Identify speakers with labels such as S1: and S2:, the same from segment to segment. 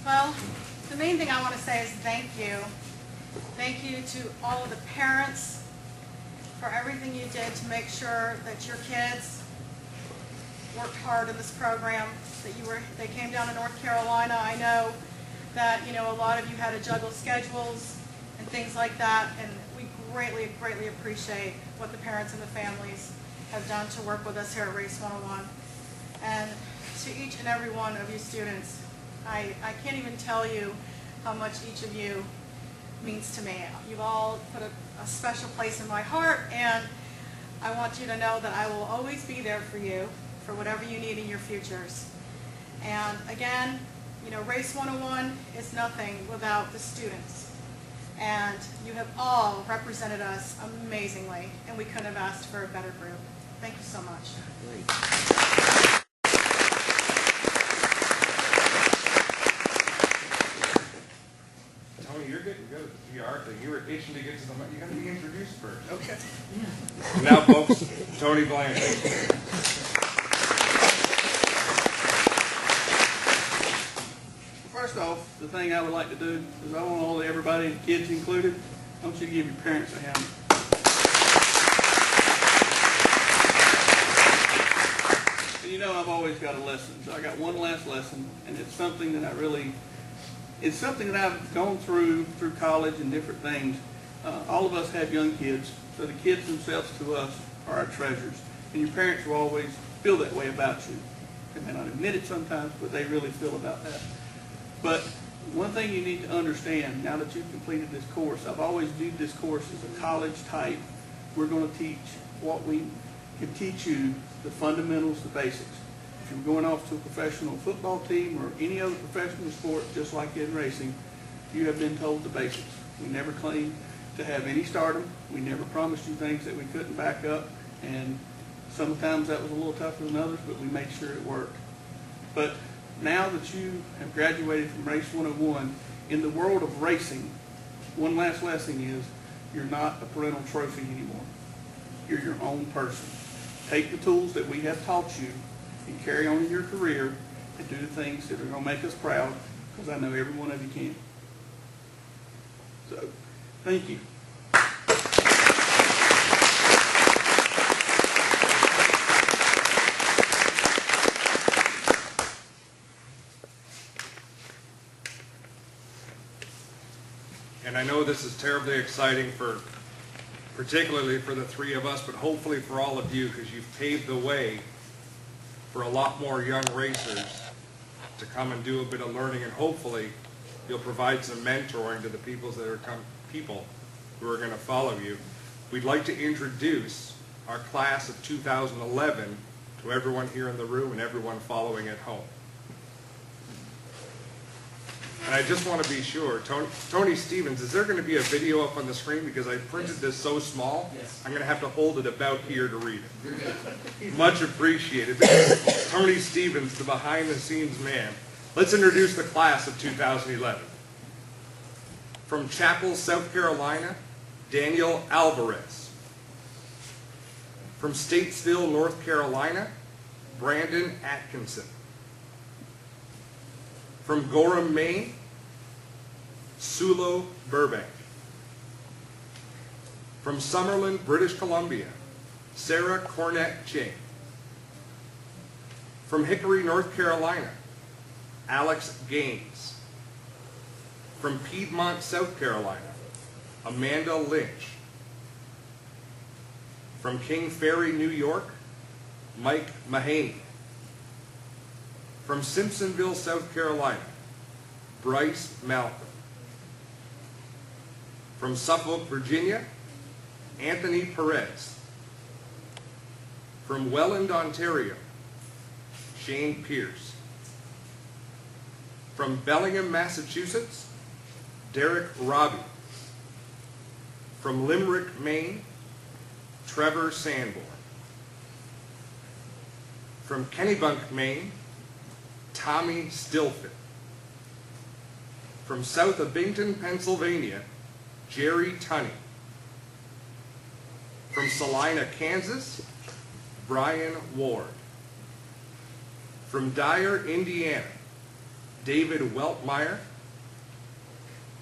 S1: Well, the main thing I want to say is thank you. Thank you to all of the parents for everything you did to make sure that your kids worked hard in this program, that they came down to North Carolina. I know that a lot of you had to juggle schedules and things like that, and we greatly, greatly appreciate what the parents and the families have done to work with us here at Race 101. And to each and every one of you students, I can't even tell you how much each of you means to me. You've all put a special place in my heart, and I want you to know that I will always be there for you, for whatever you need in your futures. And again, Race 101 is nothing without the students. And you have all represented us amazingly, and we couldn't have asked for a better group. Thank you so much.
S2: Tony, you're getting good at the PR thing. You were itching to get to the mic. You got to be introduced first.
S3: Okay.
S2: Yeah. Now, folks, Tony Blanchard.
S3: First off, the thing I would like to do is I want everybody, kids included, I want you to give your parents a hand. And I've always got a lesson. So I got one last lesson, and it's something that it's something that I've gone through college and different things. All of us have young kids, so the kids themselves to us are our treasures. And your parents will always feel that way about you. They may not admit it sometimes, but they really feel about that. But one thing you need to understand, now that you've completed this course, I've always viewed this course as a college type. We're going to teach what we can teach you, the fundamentals, the basics. If you're going off to a professional football team or any other professional sport, just like in racing, you have been told the basics. We never claimed to have any stardom. We never promised you things that we couldn't back up, and sometimes that was a little tougher than others, but we made sure it worked. But now that you have graduated from Race 101, in the world of racing, one last lesson is you're not a parental trophy anymore. You're your own person. Take the tools that we have taught you and carry on in your career and do the things that are going to make us proud, because I know every one of you can. So, thank you.
S2: And I know this is terribly exciting particularly for the three of us, but hopefully for all of you, because you've paved the way for a lot more young racers to come and do a bit of learning, and hopefully you'll provide some mentoring to the people who are going to follow you. We'd like to introduce our class of 2011 to everyone here in the room and everyone following at home. And I just want to be sure, Tony Stevens, is there going to be a video up on the screen? Because I printed this so small, I'm going to have to hold it about here to read it. Much appreciated. Tony Stevens, the behind-the-scenes man. Let's introduce the class of 2011. From Chapel, South Carolina, Daniel Alvarez. From Statesville, North Carolina, Brandon Atkinson. From Gorham, Maine, Sulo Burbank. From Summerlin, British Columbia, Sarah Cornett Ching. From Hickory, North Carolina, Alex Gaines. From Piedmont, South Carolina, Amanda Lynch. From King Ferry, New York, Mike Mahaney. From Simpsonville, South Carolina, Bryce Malcolm. From Suffolk, Virginia, Anthony Perez. From Welland, Ontario, Shane Pierce. From Bellingham, Massachusetts, Derek Robbie. From Limerick, Maine, Trevor Sanborn. From Kennebunk, Maine, Tommy Stilfin. From South Abington, Pennsylvania, Jerry Tunney. From Salina, Kansas, Brian Ward. From Dyer, Indiana, David Weltmeyer.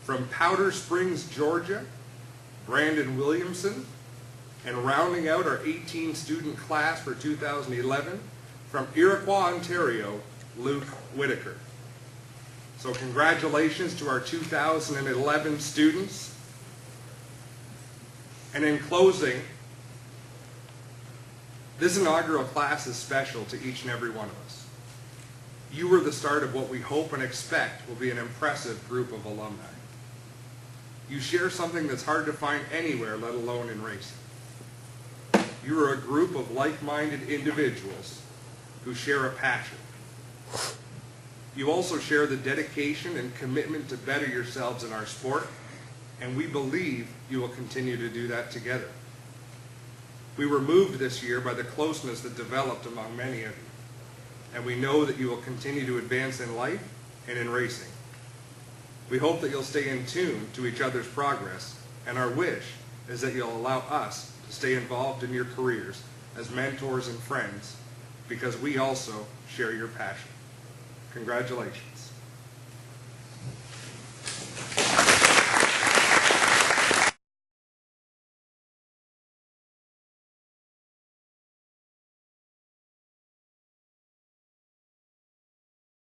S2: From Powder Springs, Georgia, Brandon Williamson. And rounding out our 18-student class for 2011, from Iroquois, Ontario, Luke Whitaker. So congratulations to our 2011 students. And in closing, this inaugural class is special to each and every one of us. You were the start of what we hope and expect will be an impressive group of alumni. You share something that's hard to find anywhere, let alone in racing. You are a group of like-minded individuals who share a passion. You also share the dedication and commitment to better yourselves in our sport, and we believe you will continue to do that together. We were moved this year by the closeness that developed among many of you, and we know that you will continue to advance in life and in racing. We hope that you'll stay in tune to each other's progress, and our wish is that you'll allow us to stay involved in your careers as mentors and friends, because we also share your passion. Congratulations.